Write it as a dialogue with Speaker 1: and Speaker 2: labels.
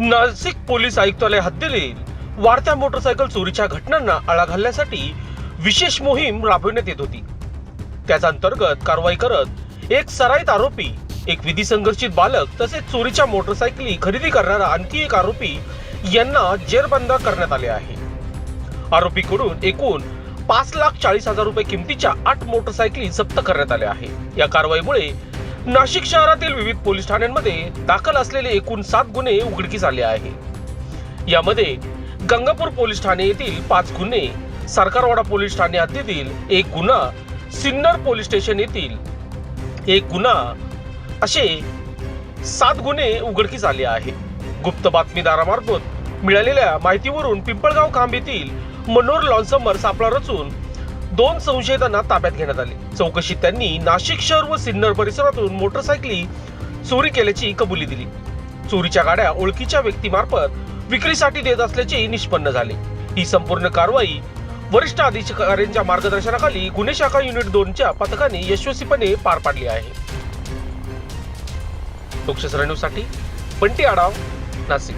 Speaker 1: Nashik police आयुक्तालय हद्दीतील वाढत्या मोटरसायकल चोरीच्या घटनांना आळा घालण्यासाठी विशेष मोहीम राबविण्यात येत होती। त्याच अंतर्गत कारवाई करत एक सराईत आरोपी, एक विधी संघर्षित बालक तसेच चोरीच्या मोटरसायकली खरेदी करणारा आणखी एक आरोपी यांना जेरबंद करण्यात आले आहे। आरोपीकडून एकूण 5,40,000 रुपये किमतीच्या 8 मोटरसायकली जप्त करण्यात आल्या आहे। या कारवाईमुळे नाशिक शहरातील विविध पोलीस ठाण्यांमध्ये दाखल असलेले एकूण 7 गुन्हे उघडकीस आले आहे। यामध्ये गंगापूर पोलीस ठाणे येथील 5 गुन्हे, सरकारवाडा पोलीस ठाणे हद्दीतील 1 गुन्हा, सिन्नर पोलीस स्टेशन येथील 1 गुन्हा असे 7 गुन्हे उघडकीस आले आहे। गुप्त बातमीदारामार्फत मिळालेल्या माहितीवरून पिंपळगाव खांब येथील मनोहर लॉन्समर सापळा रचून 2 संशयितांना ताब्यात घेण्यात आले। चौकशीत त्यांनी नाशिक शहर व सिन्नर परिसरातून मोटरसायकली चोरी केल्याची कबुली दिली। चोरीच्या गाड्या ओळखीच्या व्यक्तीमार्फत विक्रीसाठी देत असल्याचे निष्पन्न झाले। ही संपूर्ण कारवाई वरिष्ठ अधिकाऱ्यांच्या मार्गदर्शनाखाली गुन्हे शाखा युनिट 2च्या पथकाने यशस्वीपणे पार पाडली आहे। लोकशाही न्यूजसाठी बंटी आढाव, नाशिक।